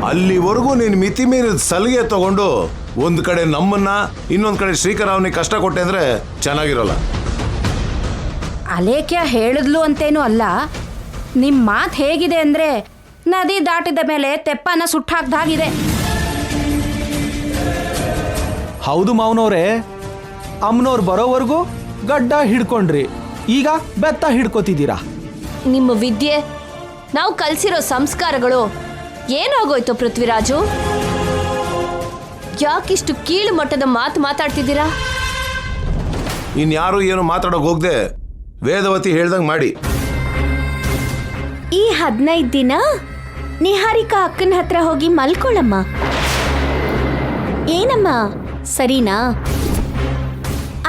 ಅಲ್ಲಿವರೆಗೂ ನೀನು ಮಿತಿ ಮೀರಿದ ಸಲಿಗೆ ತಗೊಂಡು ಒಂದು ಕಡೆ ನಮ್ಮನ್ನ ಇನ್ನೊಂದು ಕಡೆ ಶ್ರೀಕರ್ ಅವನಿಗೆ ಕಷ್ಟ ಕೊಟ್ಟೆ ಅಂದ್ರೆ ಚೆನ್ನಾಗಿರೋಲ್ಲ. ಅಲೇಖ್ಯ ಹೇಳಿದ್ಲು ಅಂತೇನೂ ಅಲ್ಲ. ನಿಮ್ಮ ಮಾತು ಹೇಗಿದೆ ಅಂದರೆ ನದಿ ದಾಟಿದ ಮೇಲೆ ತೆಪ್ಪನ ಸುಟ್ಟಾಕ್ದಾಗಿದೆ. ಹೌದು ಮಾವನವ್ರೆ, ಅಮ್ಮನವ್ರು ಬರೋವರೆಗೂ ಗಡ್ಡ ಹಿಡ್ಕೊಂಡ್ರಿ, ಈಗ ಬೆತ್ತ ಹಿಡ್ಕೋತಿದ್ದೀರಾ. ನಿಮ್ಮ ವಿದ್ಯೆ, ನಾವು ಕಲಿಸಿರೋ ಸಂಸ್ಕಾರಗಳು ಏನಾಗೋಯ್ತು ಪೃಥ್ವಿರಾಜು? ಯಾಕಿಷ್ಟು ಕೀಳು ಮಟ್ಟದ ಮಾತು ಮಾತಾಡ್ತಿದ್ದೀರಾ? ಇನ್ಯಾರು ಏನು ಮಾತಾಡೋಕೆ ಹೋಗದೆ ವೇದವತಿ ಹೇಳ್ದಂಗೆ ಮಾಡಿ. ಈ 15 ದಿನ ನಿಹಾರಿಕಾ ಅಕ್ಕನ ಹತ್ರ ಹೋಗಿ ಮಲ್ಕೊಳ್ಳಮ್ಮ. ಏನಮ್ಮ, ಸರಿನಾ?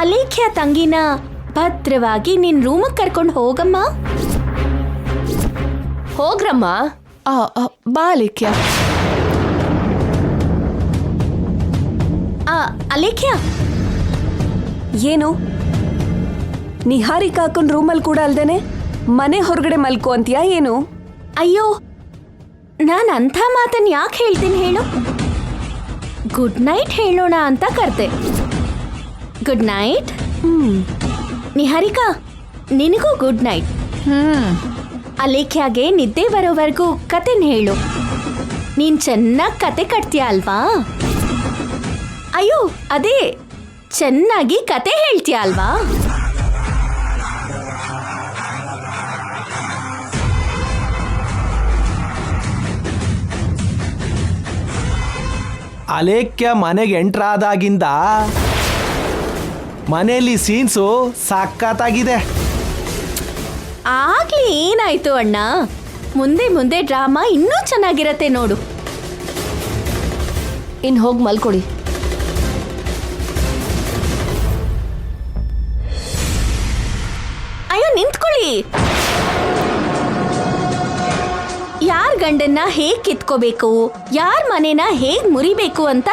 ಅಲೇಖ್ಯ ತಂಗಿನ ಭದ್ರವಾಗಿ ನಿನ್ ರೂಮಿಗೆ ಕರ್ಕೊಂಡು ಹೋಗಮ್ಮ. ಹೋಗ್ರಮ್ಮ. ಬಾ ಅಲೇಖ್ಯ. ಅಲೇಖ್ಯ, ಏನು ನಿಹಾರಿಕಾ ಅಕ್ಕನ ರೂಮಲ್ಲಿ ಕೂಡ ಅಲ್ದೇನೆ ಮನೆ ಹೊರಗಡೆ ಮಲ್ಕೋ ಅಂತೀಯಾ ಏನು? ಅಯ್ಯೋ, ನಾನು ಅಂಥ ಮಾತನ್ನು ಯಾಕೆ ಹೇಳ್ತೀನಿ ಹೇಳು? ಗುಡ್ ನೈಟ್ ಹೇಳೋಣ ಅಂತ ಕರ್ತೆ. Good night. ನಿಹಾರಿಕಾ, ನಿನಗೂ ಗುಡ್ ನೈಟ್. ಅಲೇಖ್ಯಾಗೆ ನಿದ್ದೆ ಬರೋವರೆಗೂ ಕತೆನ ಹೇಳು. ನೀನ್ ಚೆನ್ನಾಗಿ ಕತೆ ಕಟ್ತೀಯ ಅಲ್ವಾ? ಅಯ್ಯೋ ಅದೇ, ಚೆನ್ನಾಗಿ ಕತೆ ಹೇಳ್ತೀಯ ಅಲ್ವಾ? ಅಲೇಖ್ಯ ಮನೆಗೆ ಎಂಟ್ರಾದಾಗಿಂದ ಮನೆಯಲ್ಲಿ ಸೀನ್ಸು ಸಖತ್ತಾಗಿದೆ. ಆಗ್ಲಿ ಏನಾಯ್ತು ಅಣ್ಣ, ಮುಂದೆ ಮುಂದೆ ಡ್ರಾಮಾ ಇನ್ನೂ ಚೆನ್ನಾಗಿರತ್ತೆ ನೋಡು. ಇನ್ ಹೋಗಿ ಮಲ್ಕೊಡಿ. ಅಯ್ಯೋ ನಿಂತ್ಕೊಳ್ಳಿ. ಯಾರ್ ಗಂಡನ್ನ ಹೇಗ್ ಕಿತ್ಕೋಬೇಕು, ಯಾರ್ ಮನೆನ ಹೇಗ್ ಮುರಿಬೇಕು ಅಂತ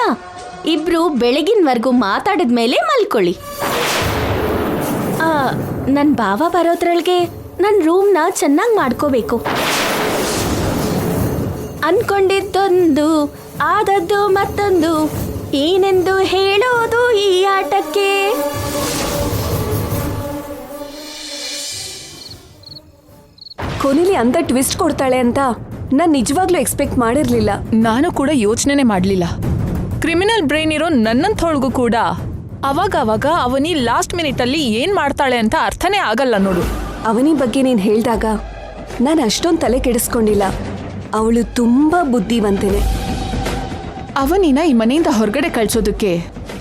ಇಬ್ರು ಬೆಳಗಿನವರೆಗೂ ಮಾತಾಡಿದ್ಮೇಲೆ ಮಲ್ಕೊಳ್ಳಿ. ನನ್ ಭಾವ ಬರೋದ್ರೊಳಗೆ ನನ್ನ ರೂಮ್ನ ಚೆನ್ನಾಗಿ ಮಾಡ್ಕೋಬೇಕು. ಅನ್ಕೊಂಡಿದ್ದೊಂದು ಆದದ್ದು ಮತ್ತೊಂದು, ಏನೆಂದು ಹೇಳೋದು ಈ ಆಟಕ್ಕೆ. ಕೊನೆಲಿ ಅಂತ ಟ್ವಿಸ್ಟ್ ಕೊಡ್ತಾಳೆ ಅಂತ ನಾನು ನಿಜವಾಗ್ಲೂ ಎಕ್ಸ್ಪೆಕ್ಟ್ ಮಾಡಿರ್ಲಿಲ್ಲ. ನಾನು ಕೂಡ ಯೋಚನೆ ಮಾಡಲಿಲ್ಲ. ಕ್ರಿಮಿನಲ್ ಬ್ರೈನ್ ಇರೋ ನನ್ನಂಥೊಳಗೂ ಕೂಡ ಅವಾಗ ಅವನಿ ಲಾಸ್ಟ್ ಮಿನಿಟಲ್ಲಿ ಏನ್ ಮಾಡ್ತಾಳೆ ಅಂತ ಅರ್ಥನೇ ಆಗಲ್ಲ ನೋಡು. ಅವನಿ ಬಗ್ಗೆ ನೀನು ಹೇಳಿದಾಗ ನಾನು ಅಷ್ಟೊಂದು ತಲೆ ಕೆಡಿಸ್ಕೊಂಡಿಲ್ಲ. ಅವಳು ತುಂಬಾ ಬುದ್ಧಿವಂತೇನೆ. ಅವನಿನ ಈ ಮನೆಯಿಂದ ಹೊರಗಡೆ ಕಳ್ಸೋದಕ್ಕೆ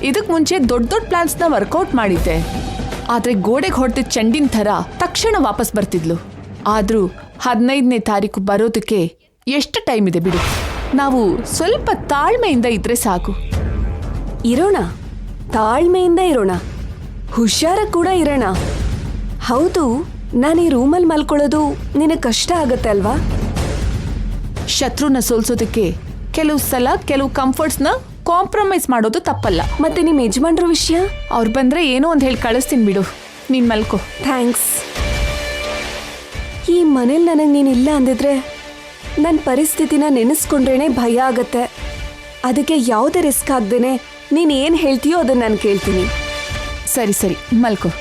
ಇದಕ್ ಮುಂಚೆ ದೊಡ್ಡ ದೊಡ್ಡ ಪ್ಲಾನ್ಸ್ನ ವರ್ಕೌಟ್ ಮಾಡಿದ್ದೆ. ಆದ್ರೆ ಗೋಡೆಗೆ ಹೊಡೆದ ಚೆಂಡಿನ ಥರ ತಕ್ಷಣ ವಾಪಸ್ ಬರ್ತಿದ್ಲು. ಆದ್ರೂ 15ನೇ ತಾರೀಕು ಬರೋದಕ್ಕೆ ಎಷ್ಟು ಟೈಮ್ ಇದೆ ಬಿಡು. ನಾವು ಸ್ವಲ್ಪ ತಾಳ್ಮೆಯಿಂದ ಇದ್ರೆ ಸಾಕು. ಇರೋಣ, ತಾಳ್ಮೆಯಿಂದ ಇರೋಣ, ಹುಷಾರ ಕೂಡ ಇರೋಣ. ಹೌದು, ನಾನು ಈ ರೂಮಲ್ಲಿ ಮಲ್ಕೊಳ್ಳೋದು ನಿನಗೆ ಕಷ್ಟ ಆಗತ್ತೆ ಅಲ್ವಾ? ಶತ್ರುನ ಸೋಲ್ಸೋದಕ್ಕೆ ಕೆಲವು ಸಲ ಕೆಲವು ಕಂಫರ್ಟ್ಸ್ನ ಕಾಂಪ್ರಮೈಸ್ ಮಾಡೋದು ತಪ್ಪಲ್ಲ. ಮತ್ತೆ ನಿಮ್ಮ ಯಜಮಾನ್ರ ವಿಷಯ? ಅವ್ರು ಬಂದ್ರೆ ಏನೋ ಒಂದು ಹೇಳಿ ಕಳಿಸ್ತೀನಿ ಬಿಡು, ನೀನ್ ಮಲ್ಕೋ. ಥ್ಯಾಂಕ್ಸ್. ಈ ಮನೇಲಿ ನನಗೆ ನೀನಿಲ್ಲ ಅಂದಿದ್ರೆ ನನ್ನ ಪರಿಸ್ಥಿತಿನ ನೆನೆಸ್ಕೊಂಡ್ರೇನೆ ಭಯ ಆಗತ್ತೆ. ಅದಕ್ಕೆ ಯಾವುದೇ ರಿಸ್ಕ್ ಆಗ್ದೇನೆ ನೀನು ಏನು ಹೇಳ್ತೀಯೋ ಅದನ್ನು ನಾನು ಕೇಳ್ತೀನಿ. ಸರಿ ಸರಿ, ಮಲ್ಕೋ.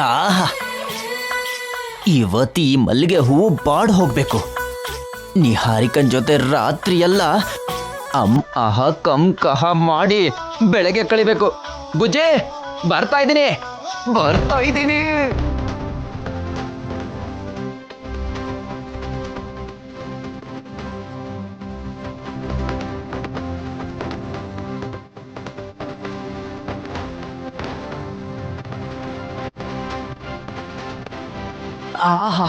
ಆಹಾ, ಇವತ್ತು ಈ ಮಲ್ಲಿಗೆ ಹೂವು ಬಾಡ್ ಹೋಗ್ಬೇಕು. ನಿಹಾರಿಕನ್ ಜೊತೆ ರಾತ್ರಿ ಎಲ್ಲ ಅಹ ಕಂ ಕಹ ಮಾಡಿ ಬೆಳಗ್ಗೆ ಕಳಿಬೇಕು. ಬುಜ್ಜೆ, ಬರ್ತಾ ಇದ್ದೀನಿ. ಆಹಾ,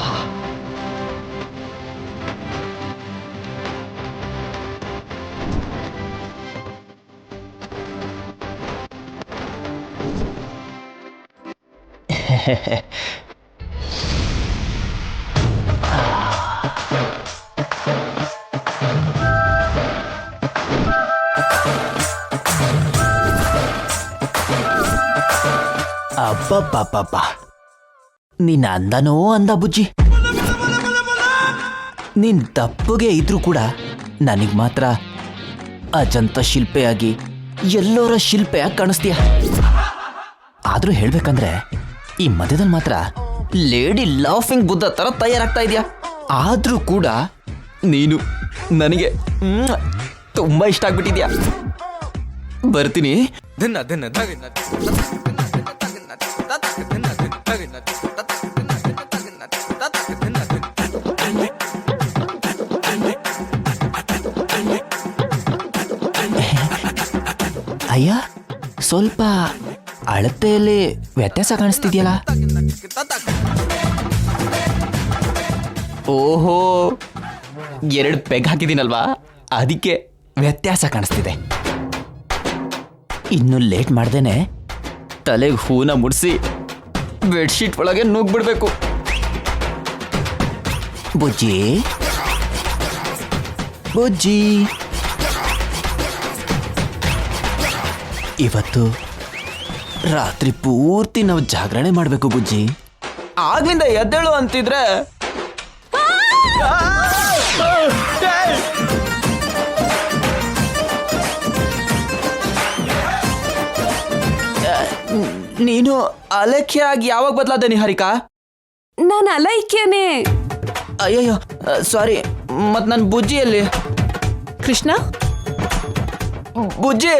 ಅಬ್ಬಬ್ಬಬ್ಬಬ್ಬ, ನಿನ್ನ ಅಂದನೋ ಅಂದ ಬುಜ್ಜಿ. ನೀನ್ ದಪ್ಪಗೆ ಇದ್ರೂ ಕೂಡ ನನಗ್ ಮಾತ್ರ ಅಜಂತ ಶಿಲ್ಪೆಯಾಗಿ ಎಲ್ಲೋರ ಶಿಲ್ಪೆಯಾಗಿ ಕಾಣಿಸ್ತೀಯ. ಆದ್ರೂ ಹೇಳ್ಬೇಕಂದ್ರೆ ಈ ಮಧ್ಯದಲ್ಲಿ ಮಾತ್ರ ಲೇಡಿ ಲಾಫಿಂಗ್ ಬುದ್ಧ ತರ ತಯಾರಾಗ್ತಾ ಇದೆಯಾ. ಆದ್ರೂ ಕೂಡ ನೀನು ನನಗೆ ತುಂಬಾ ಇಷ್ಟ ಆಗ್ಬಿಟ್ಟಿದ್ಯಾ. ಬರ್ತೀನಿ. ಅಯ್ಯ, ಸ್ವಲ್ಪ ಅಳತೆಯಲ್ಲಿ ವ್ಯತ್ಯಾಸ ಕಾಣಿಸ್ತಿದ್ಯಲ್ಲ. ಓಹೋ, 2 ಪೆಗ್ ಹಾಕಿದ್ದೀನಲ್ವಾ, ಅದಕ್ಕೆ ವ್ಯತ್ಯಾಸ ಕಾಣಿಸ್ತಿದೆ. ಇನ್ನು ಲೇಟ್ ಮಾಡ್ದೇನೆ ತಲೆಗೆ ಹೂನ ಮುಡಿಸಿ ಬೆಡ್ಶೀಟ್ ಒಳಗೆ ನುಗ್ಬಿಡ್ಬೇಕು. ಬುಜ್ಜಿ ಬುಜ್ಜಿ, ಇವತ್ತು ರಾತ್ರಿ ಪೂರ್ತಿ ನಾವು ಜಾಗರಣೆ ಮಾಡಬೇಕು ಬುಜ್ಜಿ. ಆಗ್ಲಿಂದ ಎದ್ದೇಳು ಅಂತಿದ್ರೆ ನೀನು ಅಲಕ್ಷ್ಯ ಆಗಿ ಯಾವಾಗ ಬದಲಾದ ನಿಹಾರಿಕಾ? ನಾನು ಅಲೈಕ್ಯನೇ. ಅಯ್ಯಯ್ಯೋ ಸಾರಿ. ಮತ್ ನನ್ನ ಬುಜ್ಜಿಯಲ್ಲಿ? ಕೃಷ್ಣ, ಬುಜ್ಜಿ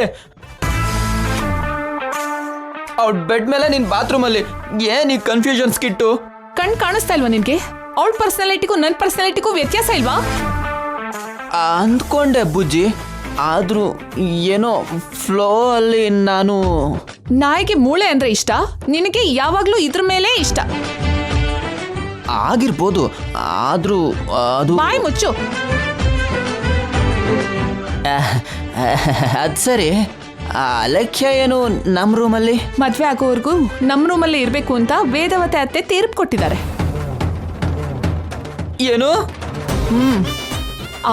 ಅವ್ಳ ಬೆಡ್ ಮೇಲೆ ನಿನ್ ಬಾತ್ರೂಮಲ್ಲಿ ಏನ್ ಈ ಕನ್ಫ್ಯೂಷನ್ ಸ್ಕಿಟ್ಟು? ಕಣ್ ಕಾಣಿಸ್ತಾ ಇಲ್ವಾ ನಿನ್ಗೆ? ಅವಳ ಪರ್ಸನಾಲಿಟಿಗೂ ನನ್ನ ಪರ್ಸನಾಲಿಟಿಗೂ ವ್ಯತ್ಯಾಸ ಇಲ್ವಾ? ಅಂದ್ಕೊಂಡೆ ಬುಜ್ಜಿ, ಆದ್ರೂ ಏನೋ ಫ್ಲೋ ಅಲ್ಲಿ ನಾನು. ನಾಯಿಗೆ ಮೂಳೆ ಅಂದ್ರೆ ಇಷ್ಟ, ನಿನಗೆ ಯಾವಾಗ್ಲೂ ಇದ್ರ ಮೇಲೆ ಇಷ್ಟ. ಆಗಿರ್ಬೋದು, ಆದ್ರೂ ಅದು ಬಾಯಿ ಮುಚ್ಚು. ಅದ್ ಸರಿ. ಅಲಕ್ಷ್ಯ ಏನು ನಮ್ಮ ರೂಮಲ್ಲಿ? ಮದ್ವೆ ಆಗೋವರೆಗೂ ನಮ್ಮ ರೂಮಲ್ಲಿ ಇರ್ಬೇಕು ಅಂತ ವೇದವತೆ ಅತ್ತೆ ತೀರ್ಪು ಕೊಟ್ಟಿದ್ದಾರೆ. ಏನು?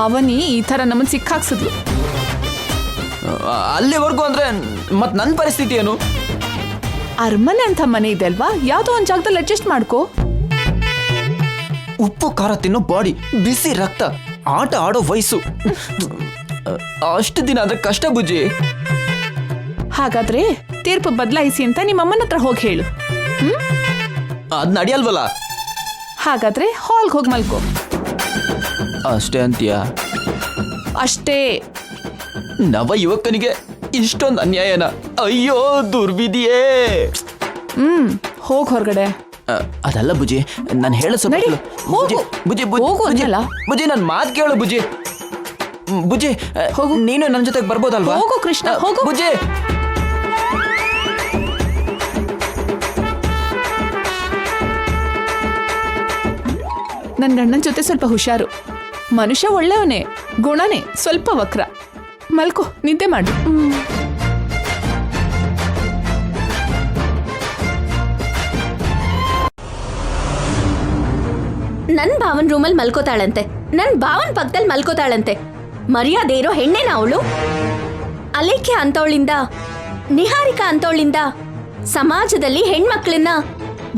ಅವನಿ ಈ ತರ ನಮ್ಮನ್ನ ಸಿಕ್ಕಾಕ್ಸಿದ್ಲು. ಅಲ್ಲಿವರೆಗೂ ಅಂದ್ರೆ ಮತ್ ನನ್ನ ಪರಿಸ್ಥಿತಿ ಏನು? ಅರಮನೆ ಅಂತ ಮನೆ ಇದೆ ಅಲ್ವಾ, ಯಾವ್ದೋ ಒಂದ್ ಜಾಗದಲ್ಲಿ ಅಡ್ಜಸ್ಟ್ ಮಾಡ್ಕೋ. ಉಪ್ಪು ಖಾರ ತಿನ್ನೋ ಬಾಡಿ, ಬಿಸಿ ರಕ್ತ, ಆಟ ಆಡೋ ವಯಸ್ಸು. ಅಷ್ಟು ದಿನ ಅಂದ್ರೆ ಕಷ್ಟ ಬುಜ್ಜಿ. ಹಾಗಾದ್ರೆ ತೀರ್ಪು ಬದಲಾಯಿಸಿ ಅಂತ ನಿಮ್ಮ ಅಮ್ಮನ ಹತ್ರ ಹೋಗಿ ಹೇಳು. ಅದ್ ನಡೆಯಲ್ವಲ್ಲ. ಹಾಗಾದ್ರೆ ಹಾಲ್ಗೆ ಹೋಗಿ ಮಲ್ಕೋ. ಅಷ್ಟೇ ಅಂತೀಯ? ಅಷ್ಟೇ. ನವ ಯುವಕನಿಗೆ ಇಷ್ಟೊಂದು ಅನ್ಯಾಯನ? ಅಯ್ಯೋ ದುರ್ವಿಧಿಯೇ. ಹೋಗ್ ಹೊರಗಡೆ. ಅದಲ್ಲ ಬುಜ್ಜಿ, ನಾನು ಹೇಳ ಸ್ವಲ್ಪ ನಡಿ, ಹೋಗು. ಬುಜ್ಜಿ ಹೋಗು ಅಂದಲ್ಲ? ಬುಜ್ಜಿ ನನ್ನ ಮಾತು ಕೇಳು ಬುಜ್ಜಿ. ಬುಜ್ಜಿ ಹೋಗು. ನೀನು ನನ್ನ ಜೊತೆಗೆ ಬರ್ಬೋದಲ್ವಾ? ಹೋಗು ಕೃಷ್ಣ, ಹೋಗು. ಬುಜ್ಜಿ ನನ್ನ ಗಂಡನ ಜೊತೆ ಸ್ವಲ್ಪ ಹುಷಾರು. ಮನುಷ್ಯ ಒಳ್ಳೆಯವನೇ, ಗುಣನೇ ಸ್ವಲ್ಪ ವಕ್ರ. ಮಲ್ಕೋ, ನಿದ್ದೆ ಮಾಡು. ನನ್ ಭಾವನ್ ರೂಮಲ್ಲಿ ಮಲ್ಕೋತಾಳಂತೆ, ನನ್ ಭಾವನ್ ಪಕ್ಕದಲ್ಲಿ ಮಲ್ಕೋತಾಳಂತೆ. ಮರ್ಯಾದೆ ಇರೋ ಹೆಣ್ಣೇನ ಅವಳು? ಅಲೇಖ್ಯ ಅಂತವಳಿಂದ, ನಿಹಾರಿಕಾ ಅಂತವಳಿಂದ ಸಮಾಜದಲ್ಲಿ ಹೆಣ್ಮಕ್ಳನ್ನ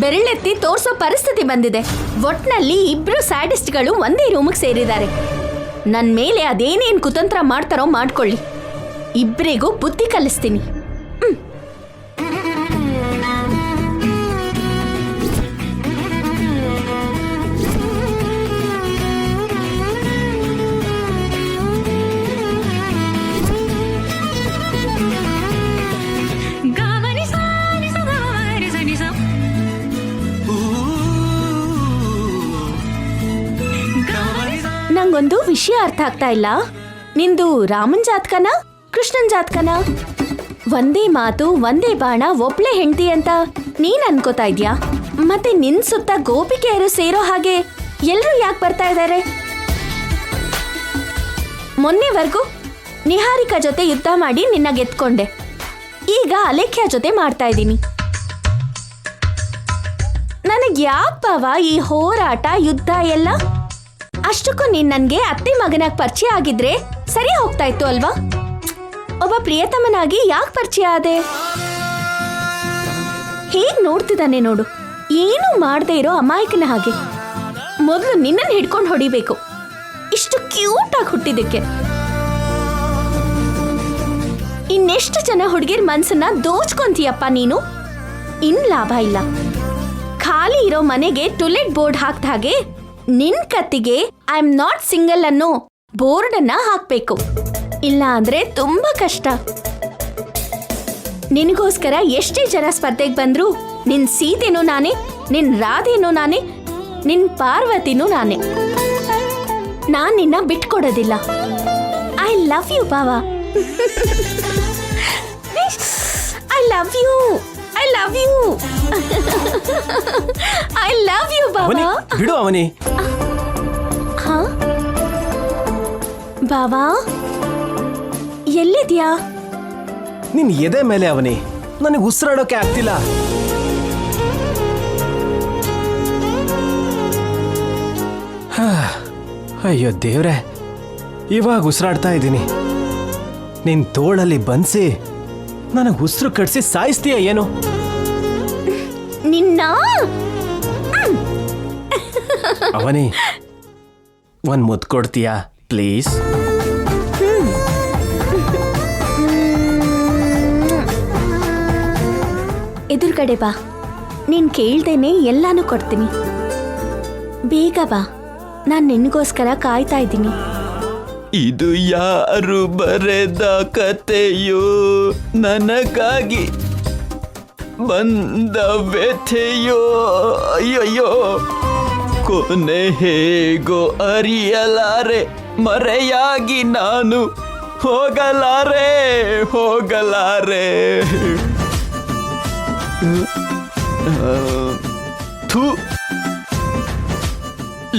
ಬೆರಳೆತ್ತಿ ತೋರ್ಸೋ ಪರಿಸ್ಥಿತಿ ಬಂದಿದೆ. ಒಟ್ನಲ್ಲಿ ಇಬ್ರು ಸ್ಯಾಡಿಸ್ಟ್ಗಳು ಒಂದೇ ರೂಮಿಗೆ ಸೇರಿದ್ದಾರೆ. ನನ್ ಮೇಲೆ ಅದೇನೇನ್ ಕುತಂತ್ರ ಮಾಡ್ತಾರೋ ಮಾಡ್ಕೊಳ್ಳಿ, ಇಬ್ರಿಗೂ ಬುದ್ಧಿ ಕಲಿಸ್ತೀನಿ. ನಂಗೊಂದು ವಿಷಯ ಅರ್ಥ ಆಗ್ತಾ ಇಲ್ಲ. ನಿಂದು ರಾಮನ್ ಜಾತಕನ ಕೃಷ್ಣನ್ ಜಾತಕನ? ಒಂದೇ ಮಾತು ಒಂದೇ ಬಾಣ ಒಬ್ಳೆ ಹೆಂಡತಿ ಅಂತ ನೀನ್ ಅನ್ಕೋತಾ ಇದ್ಯಾ? ಮತ್ತೆ ನಿನ್ ಸುತ್ತ ಗೋಪಿಕೆಯರು ಸೇರೋ ಹಾಗೆ ಎಲ್ರೂ ಯಾಕೆ ಬರ್ತಾ ಇದ್ದಾರೆ? ಮೊನ್ನೆವರೆಗೂ ನಿಹಾರಿಕಾ ಜೊತೆ ಯುದ್ಧ ಮಾಡಿ ನಿನ್ನ ಗೆದ್ಕೊಂಡೆ, ಈಗ ಅಲೇಖ್ಯ ಜೊತೆ ಮಾಡ್ತಾ ಇದ್ದೀನಿ. ಯಾಕ್ ಬಾವ ಈ ಹೋರಾಟ ಯುದ್ಧ ಎಲ್ಲ? ಅಷ್ಟಕ್ಕೂ ನೀನ್ ನನ್ಗೆ ಅತ್ತೆ ಮಗನಾಗ್ ಪರಿಚಯ ಆಗಿದ್ರೆ ಸರಿ ಹೋಗ್ತಾ ಇತ್ತು ಅಲ್ವಾ? ಒಬ್ಬ ಪ್ರಿಯತಮನಾಗಿ ಯಾಕೆ ಪರಿಚಯ ಆದೆ? ಹೇಗ್ ನೋಡ್ತಿದ್ದಾನೆ ನೋಡು, ಏನು ಮಾಡದೇ ಇರೋ ಅಮಾಯಕನ ಹಾಗೆ. ಮೊದಲು ನಿನ್ನನ್ನು ಹಿಡ್ಕೊಂಡು ಹೊಡಿಬೇಕು, ಇಷ್ಟು ಕ್ಯೂಟ್ ಆಗಿ ಹುಟ್ಟಿದಕ್ಕೆ. ಇನ್ನೆಷ್ಟು ಜನ ಹುಡುಗಿರ್ ಮನ್ಸನ್ನ ದೋಚ್ಕೊಂತೀಯಪ್ಪ ನೀನು. ಇನ್ ಲಾಭ ಇಲ್ಲ. ಖಾಲಿ ಇರೋ ಮನೆಗೆ ಟುಲೆಟ್ ಬೋರ್ಡ್ ಹಾಕ್ದ ಹಾಗೆ ನಿನ್ ಕತ್ತಿಗೆ ಐ ಆಮ್ ನಾಟ್ ಸಿಂಗಲ್ ಅನ್ನೋ ಬೋರ್ಡ್ ಅನ್ನ ಹಾಕ್ಬೇಕು. ಇಲ್ಲ ಅಂದ್ರೆ ತುಂಬಾ ಕಷ್ಟ. ನಿನಗೋಸ್ಕರ ಎಷ್ಟೇ ಜನ ಸ್ಪರ್ಧೆಗೆ ಬಂದ್ರು ನಿನ್ ಸೀತೆನೂ ನಾನೇ, ನಿನ್ ರಾಧೆನೂ ನಾನೇ, ನಿನ್ ಪಾರ್ವತಿನೂ ನಾನೇ. ನಾನ್ ನಿನ್ನ ಬಿಟ್ಕೊಡೋದಿಲ್ಲ. ಐ ಲವ್ ಯು ಬಾವಾ. I love you, I love you, I love you ಬಾವಾ. ಬಿಡು ಅವನಿ. ಹಾ ಬಾವಾ, ಎಲ್ಲಿದ್ಯಾ? ನಿನ್ ಎದೆ ಮೇಲೆ ಅವನಿ, ನನಗೆ ಉಸಿರಾಡೋಕೆ ಆಗ್ತಿಲ್ಲ. ಅಯ್ಯೋ ದೇವ್ರೆ, ಇವಾಗ ಉಸಿರಾಡ್ತಾ ಇದ್ದೀನಿ. ನಿನ್ ತೋಳಲ್ಲಿ ಬಂದ್ಸಿ ನನಗೆ ಉಸಿರು ಕಟ್ಸಿ ಸಾಯಿಸ್ತೀಯ ಏನು? ನಿನ್ನ ಅವನಿ, ಒಂದ್ ಮುದ್ದು ಕೊಡ್ತೀಯಾ ಪ್ಲೀಸ್? ಎದುರುಗಡೆ ಬಾ, ನೀನ್ ಕೇಳ್ದೇನೆ ಎಲ್ಲಾನು ಕೊಡ್ತೀನಿ. ಬೇಗ ಬಾ, ನಾನ್ ನಿನ್ಗೋಸ್ಕರ ಕಾಯ್ತಾ ಇದ್ದೀನಿ. ಇದು ಯಾರು ಬರೆದ ಕತೆಯೋ, ನನಗಾಗಿ ಬಂದ ವ್ಯಥೆಯೋ, ಅಯ್ಯಯ್ಯೋ ಕೊನೆ ಹೇಗೋ ಅರಿಯಲಾರೆ, ಮರೆಯಾಗಿ ನಾನು ಹೋಗಲಾರೆ ಹೋಗಲಾರೆ. ಥೂ,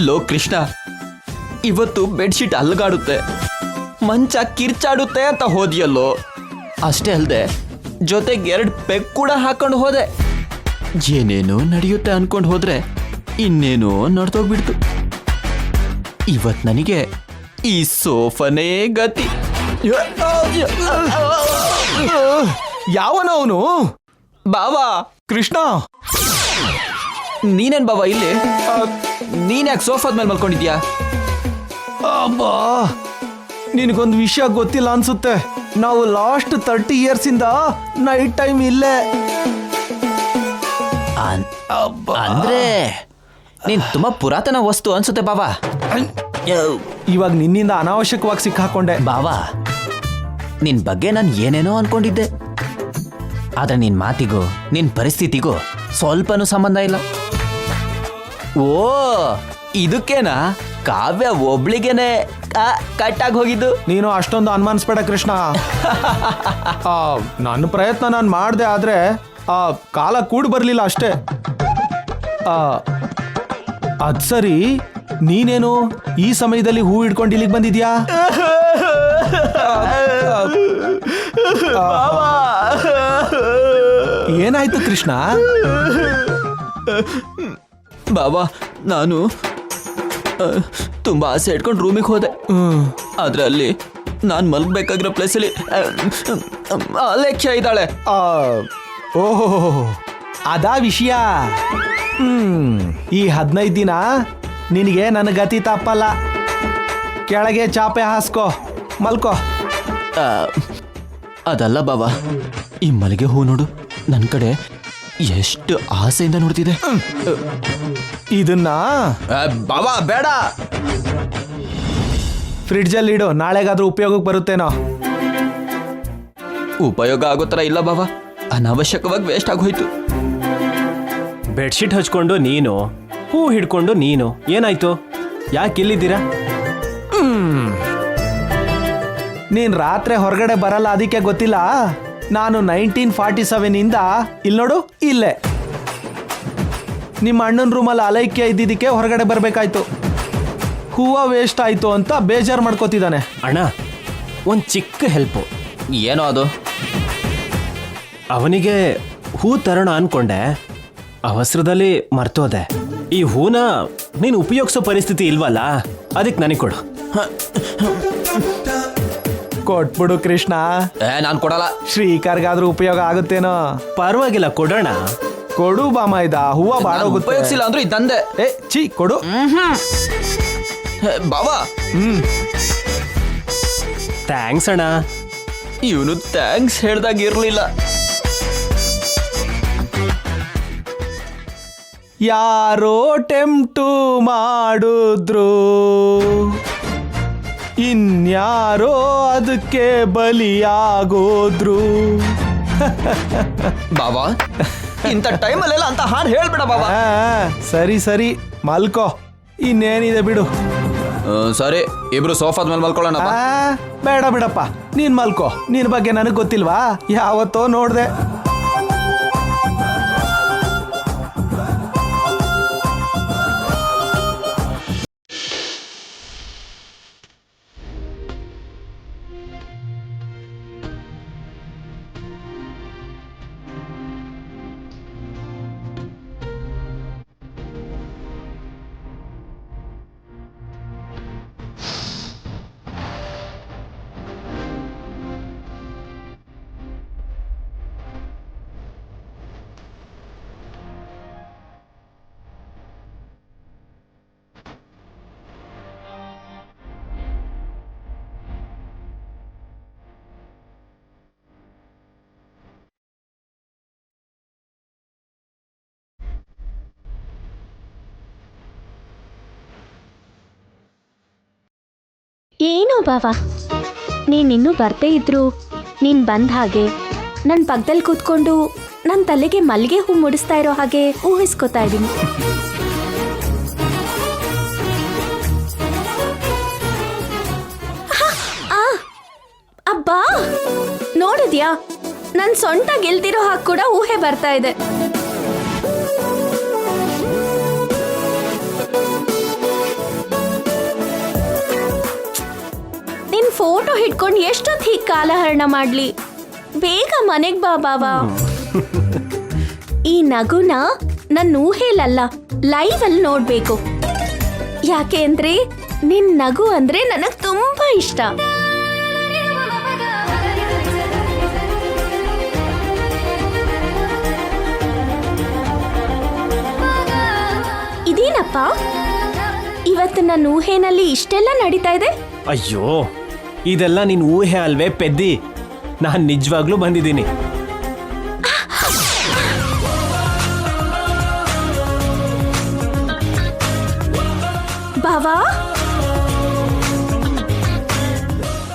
ಲೋ ಕೃಷ್ಣ, ಇವತ್ತು ಬೆಡ್ಶೀಟ್ ಅಲ್ಗಾಡುತ್ತೆ, ಮಂಚ ಕಿರ್ಚಾಡುತ್ತೆ ಅಂತ ಹೋದಿಯಲ್ಲೋ. ಅಷ್ಟೇ ಅಲ್ಲದೆ ಜೊತೆಗೆ 2 ಪೆಗ್ ಕೂಡ ಹಾಕೊಂಡು ಹೋದೆ. ಏನೇನೋ ನಡೆಯುತ್ತೆ ಅನ್ಕೊಂಡು ಹೋದ್ರೆ ಇನ್ನೇನೋ ನಡ್ದೋಗ್ಬಿಡ್ತು. ಇವತ್ ನನಗೆ ಈ ಸೋಫಾನೇ ಗತಿ. ಯಾವನ ಅವನು? ಬಾವಾ ಕೃಷ್ಣ. ನೀನೇನ್ ಬಾವಾ ಇಲ್ಲಿ? ನೀನ್ ಯಾಕೆ ಸೋಫಾದ ಮೇಲೆ ಮಲ್ಕೊಂಡಿದ್ಯಾ? ಅಬ್ಬಾ, ನಿನಗೊಂದು ವಿಷಯ ಗೊತ್ತಿಲ್ಲ ಅನ್ಸುತ್ತೆ. ನಾವು ಲಾಸ್ಟ್ 30 years ಇಂದ ನೈಟ್ ಟೈಮ್ ಇಲ್ಲೇ. ಅಂದ್ರೆ ನೀನ್ ತುಂಬಾ ಪುರಾತನ ವಸ್ತು ಅನ್ಸುತ್ತೆ ಬಾವಾ. ಇವಾಗ ನಿನ್ನಿಂದ ಅನಾವಶ್ಯಕವಾಗಿ ಸಿಕ್ಕಾಕೊಂಡೆ. ಬಾವಾ, ನಿನ್ ಬಗ್ಗೆ ನಾನು ಏನೇನೋ ಅನ್ಕೊಂಡಿದ್ದೆ, ಆದ್ರೆ ನಿನ್ ಮಾತಿಗೂ ನಿನ್ ಪರಿಸ್ಥಿತಿಗೂ ಸ್ವಲ್ಪನೂ ಸಂಬಂಧ ಇಲ್ಲ. ಓ, ಇದಕ್ಕೇನಾ ಕಾವ್ಯ ಒಬ್ಳಿಗೆನೆ ಕಟ್ಟಾಗಿ ಹೋಗಿದ್ದು? ನೀನು ಅಷ್ಟೊಂದು ಅನುಮಾನಿಸ್ಬೇಡ ಕೃಷ್ಣ. ನನ್ನ ಪ್ರಯತ್ನ ನಾನು ಮಾಡಿದೆ, ಆದ್ರೆ ಕಾಲ ಕೂಡ್ ಬರ್ಲಿಲ್ಲ ಅಷ್ಟೇ. ಅದ್ ಸರಿ, ನೀನೇನು ಈ ಸಮಯದಲ್ಲಿ ಹೂ ಹಿಡ್ಕೊಂಡು ಇಲ್ಲಿಗೆ ಬಂದಿದ್ಯಾ? ಏನಾಯ್ತು ಕೃಷ್ಣ? ಬಾಬಾ, ನಾನು ತುಂಬಾ ಆಸೆ ಇಟ್ಕೊಂಡು ರೂಮಿಗೆ ಹೋದೆ. ಆದ್ರೆ ಅಲ್ಲಿ ನಾನು ಮಲ್ಗಬೇಕಾಗಿರೋ ಪ್ಲೇಸಲ್ಲಿ ಅಲೇಖ್ಯ ಇದ್ದಾಳೆ. ಓಹೋ, ಅದಾ ವಿಷಯ. ಈ 15 ದಿನ ನಿನಗೆ ನನ್ನ ಗತಿ ತಪ್ಪಲ್ಲ. ಕೆಳಗೆ ಚಾಪೆ ಹಾಸ್ಕೋ, ಮಲ್ಕೋ. ಅದಲ್ಲ ಬಾಬಾ, ಈ ಮಲ್ಲಿಗೆ ಹೂ ನೋಡು, ನನ್ನ ಕಡೆ ಎಷ್ಟು ಆಸೆಯಿಂದ ನೋಡ್ತಿದೆ. ಇದನ್ನ ಬಾಬಾ ಬೇಡ, ಫ್ರಿಡ್ಜಲ್ಲಿ ಇಡು, ನಾಳೆಗಾದ್ರೂ ಉಪಯೋಗಕ್ಕೆ ಬರುತ್ತೇನೋ. ಉಪಯೋಗ ಆಗೋ ಥರ ಇಲ್ಲ ಬಾಬಾ, ಅನಾವಶ್ಯಕವಾಗಿ ವೇಸ್ಟ್ ಆಗೋಯ್ತು. ಬೆಡ್ಶೀಟ್ ಹಚ್ಕೊಂಡು ನೀನು, ಹೂ ಹಿಡ್ಕೊಂಡು ನೀನು, ಏನಾಯ್ತು? ಯಾಕೆ ಇಲ್ಲಿದ್ದೀರಾ? ನೀನ್ ರಾತ್ರಿ ಹೊರಗಡೆ ಬರಲ್ಲ, ಅದಕ್ಕೆ ಗೊತ್ತಿಲ್ಲ. ನಾನು 1947 ಇಂದ ಇಲ್ಲಿ ನೋಡು, ಇಲ್ಲೇ ನಿಮ್ಮ ಅಣ್ಣನ ರೂಮಲ್ಲಿ ಅಲೈಕ್ಯ ಇದ್ದಿದ್ದಕ್ಕೆ ಹೊರಗಡೆ ಬರಬೇಕಾಯ್ತು. ಹೂವು ವೇಸ್ಟ್ ಆಯ್ತು ಅಂತ ಬೇಜಾರು ಮಾಡ್ಕೋತಿದ್ದಾನೆ. ಅಣ್ಣ, ಒಂದು ಚಿಕ್ಕ ಹೆಲ್ಪು. ಏನೋ ಅದು? ಅವನಿಗೆ ಹೂ ತರೋಣ ಅನ್ಕೊಂಡೆ, ಅವಸರದಲ್ಲಿ ಮರ್ತೋದೆ. ಈ ಹೂನ ನೀನು ಉಪಯೋಗಿಸೋ ಪರಿಸ್ಥಿತಿ ಇಲ್ವಲ್ಲ, ಅದಕ್ಕೆ ನನಗೆ ಕೊಡು. ಕೊಟ್ಬಿಡು ಕೃಷ್ಣ. ನಾನು ಕೊಡಲ್ಲ. ಶ್ರೀಕರ್ಗಾದ್ರೂ ಉಪಯೋಗ ಆಗುತ್ತೇನೋ. ಪರವಾಗಿಲ್ಲ, ಕೊಡೋಣ. ಕೊಡು ಬಾಮ, ಇದ ಹೂವ ಬಾಡೋಗುತ್ತೆ. ಉಪಯೋಗಿಸಿಲ್ಲ ಅಂದ್ರೂ ಇದ್ದಂದೆ. ಛೀ ಕೊಡು. ಬಾವಾ, ಥ್ಯಾಂಕ್ಸ್ ಅಣ್ಣ. ಇವನು ಥ್ಯಾಂಕ್ಸ್ ಹೇಳ್ದಾಗ ಇರ್ಲಿಲ್ಲ. ಯಾರೋ ಟೆಂಪ್ಟು ಮಾಡಿದ್ರು, ಇನ್ಯಾರೋ ಅದಕ್ಕೆ ಬಲಿಯಾಗೋದ್ರು. ಬಾಬಾ, ಇಂಥ ಟೈಮಲ್ಲೆಲ್ಲ ಅಂತ ಹಾಡು ಹೇಳ್ಬೇಡ ಬಾಬಾ. ಸರಿ ಸರಿ ಮಲ್ಕೋ, ಇನ್ನೇನಿದೆ ಬಿಡು. ಸರಿ, ಇಬ್ರು ಸೋಫಾದ ಮೇಲೆ ಮಲ್ಕೊಳ್ಳೋಣ. ಬೇಡ ಬಿಡಪ್ಪ, ನೀನ್ ಮಲ್ಕೋ. ನಿನ್ ಬಗ್ಗೆ ನನಗೆ ಗೊತ್ತಿಲ್ವಾ? ಯಾವತ್ತೋ ನೋಡ್ದೆ. ಏನೋ ಬಾವ, ನೀನಿನ್ನೂ ಬರ್ದೇ ಇದ್ರು ನೀನು ಬಂದ ಹಾಗೆ ನನ್ನ ಪಕ್ಕದಲ್ಲಿ ಕೂತ್ಕೊಂಡು ನನ್ನ ತಲೆಗೆ ಮಲ್ಲಿಗೆ ಹೂ ಮುಡಿಸ್ತಾ ಇರೋ ಹಾಗೆ ಊಹಿಸ್ಕೊತಾ ಇದ್ದೀನಿ. ಅಬ್ಬಾ, ನೋಡಿದ್ಯಾ? ನನ್ನ ಸೊಂಟ ಗೆಲ್ದಿರೋ ಹಾಗೆ ಕೂಡ ಊಹೆ ಬರ್ತಾ ಇದೆ. ನಿನ್ ಫೋಟೋ ಹಿಡ್ಕೊಂಡು ಎಷ್ಟೊತ್ತು ಹೀಗೆ ಕಾಲಹರಣ ಮಾಡ್ಲಿ? ಬೇಗ ಮನೆಗೆ ಬಾ ಬಾವಾ. ಈ ನಗುನ ನನ್ನ ಊಹೆಲಲ್ಲ, ಲೈವ್ ಅಲ್ಲಿ ನೋಡ್ಬೇಕು. ಯಾಕೆ ಅಂದ್ರೆ ನಿನ್ ನಗು ಅಂದ್ರೆ ನನಗ್ ತುಂಬಾ ಇಷ್ಟ. ಇದೇನಪ್ಪ, ಇವತ್ತು ನನ್ನ ಊಹೆನಲ್ಲಿ ಇಷ್ಟೆಲ್ಲ ನಡೀತಾ ಇದೆ? ಅಯ್ಯೋ, ಇದೆಲ್ಲ ನಿನ್ ಊಹೆ ಅಲ್ವೇ ಪೆದ್ದಿ. ನಾನು ನಿಜವಾಗ್ಲೂ ಬಂದಿದ್ದೀನಿ. ಬಾವಾ,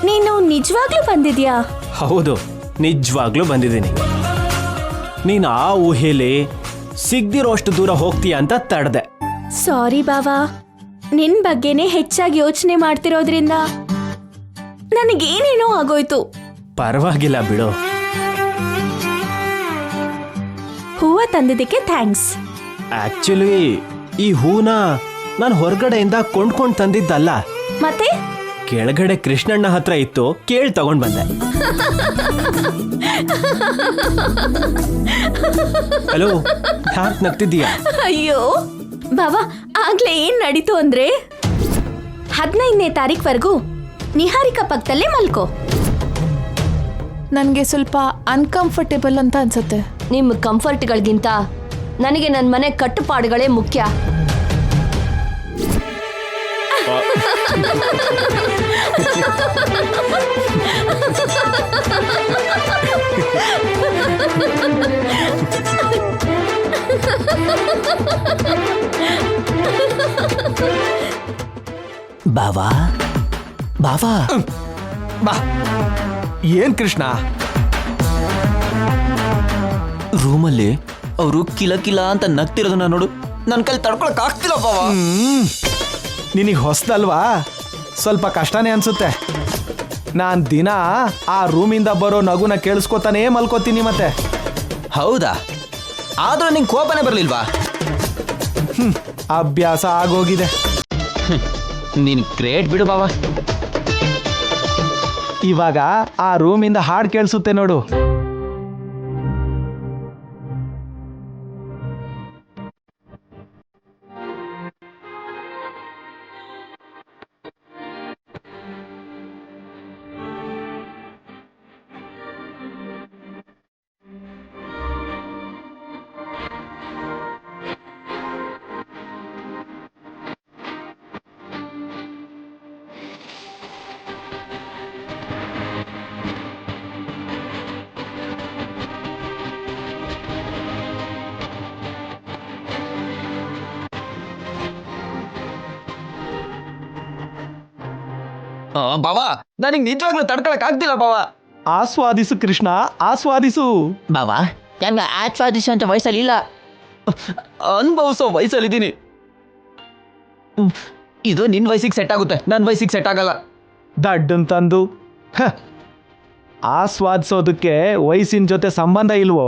ನೀನು ನಿಜವಾಗ್ಲೂ ಬಂದಿದ್ಯಾ? ಹೌದು, ನಿಜವಾಗ್ಲೂ ಬಂದಿದ್ದೀನಿ. ನೀನು ಆ ಊಹೆಲಿ ಸಿಗ್ದಿರೋಷ್ಟು ದೂರ ಹೋಗ್ತೀಯ ಅಂತ ತಡೆದೆ. ಸಾರಿ ಬಾವಾ, ನಿನ್ ಬಗ್ಗೆನೇ ಹೆಚ್ಚಾಗಿ ಯೋಚನೆ ಮಾಡ್ತಿರೋದ್ರಿಂದ ನನಗೇನೇನೋ ಆಗೋಯ್ತು. ಪರವಾಗಿಲ್ಲ ಬಿಡು. ಹೂವ ತಂದಿದ್ದಕ್ಕೆ ಥ್ಯಾಂಕ್ಸ್. ಆಕ್ಚುಲಿ ಈ ಹೂನ ನಾನು ಹೊರಗಡೆಯಿಂದ ಕೊಂಡ್ಕೊಂಡು ತಂದಿದ್ದಲ್ಲ. ಮತ್ತೆ ಕೆಳಗಡೆ ಕೃಷ್ಣಣ್ಣ ಹತ್ರ ಇತ್ತು, ಕೇಳಿ ತಗೊಂಡ್ ಬಂದೆ. ಹಲೋ, ಯಾಕೆ ನಗ್ತಿದ್ದೀಯಾ? ಅಯ್ಯೋ ಬಾವಾ, ಆಗ್ಲೇ ಏನ್ ನಡೀತು ಅಂದ್ರೆ 15ನೇ ತಾರೀಕ್ವರೆಗೂ ನಿಹಾರಿಕಾ ಪಕ್ಕದಲ್ಲೇ ಮಲ್ಕೋ. ನನಗೆ ಸ್ವಲ್ಪ ಅನ್ಕಂಫರ್ಟೇಬಲ್ ಅಂತ ಅನ್ಸುತ್ತೆ. ನಿಮ್ಮ ಕಂಫರ್ಟ್ಗಳಿಗಿಂತ ನನಗೆ ನನ್ನ ಮನೆ ಕಟ್ಟುಪಾಡುಗಳೇ ಮುಖ್ಯ. ಬಾವಾ ಬಾವಾ, ಬಾ. ಏನ್ ಕೃಷ್ಣ? ರೂಮಲ್ಲಿ ಅವರು ಕಿಲ ಕಿಲ ಅಂತ ನಗ್ತಿರೋದನ್ನ ನೋಡು, ನನ್ನ ಕೈಲಿ ತಡ್ಕೊಳಕ್ ಆಗ್ತಿಲ್ಲ ಬಾವಾ. ನಿನಗೆ ಹೊಸದಲ್ವಾ, ಸ್ವಲ್ಪ ಕಷ್ಟನೇ ಅನ್ಸುತ್ತೆ. ನಾನ್ ದಿನ ಆ ರೂಮಿಂದ ಬರೋ ನಗುನ ಕೇಳಿಸ್ಕೊತಾನೇ ಮಲ್ಕೋತೀನಿ. ಮತ್ತೆ ಹೌದಾ? ಆದ್ರೂ ನಿಂಗೆ ಕೋಪನೇ ಬರ್ಲಿಲ್ವಾ? ಅಭ್ಯಾಸ ಆಗೋಗಿದೆ. ನೀನ್ ಗ್ರೇಟ್ ಬಿಡು ಬಾವಾ. ಇವಾಗ ಆ ರೂಮಿಂದ ಹಾಡು ಕೇಳಿಸುತ್ತೆ ನೋಡು. ಬಾವಾ ನನಗೆ ನಿಜವಾಗ್ಲೂ ತಡ್ಕೊಳಕ್ ಆಗ್ತಿಲ್ಲ ಬಾವಾ. ಆಸ್ವಾದಿಸು ಕೃಷ್ಣ, ಆಸ್ವಾದಿಸು. ಬಾವಾ ನನ್ಗೆ ಆಸ್ವಾದಿಸೋಂಥ ವಯಸ್ಸಲ್ಲಿ ಇಲ್ಲ, ಅನುಭವಿಸೋ ವಯಸ್ಸಲ್ಲಿದ್ದೀನಿ. ಇದು ನಿನ್ನ ವಯಸ್ಸಿಗೆ ಸೆಟ್ ಆಗುತ್ತೆ, ನನ್ನ ವಯಸ್ಸಿಗೆ ಸೆಟ್ ಆಗಲ್ಲ. ದಡ್ಡನ್ ತಂದು ಆಸ್ವಾದಿಸೋದಕ್ಕೆ ವಯಸ್ಸಿನ ಜೊತೆ ಸಂಬಂಧ ಇಲ್ವೋ?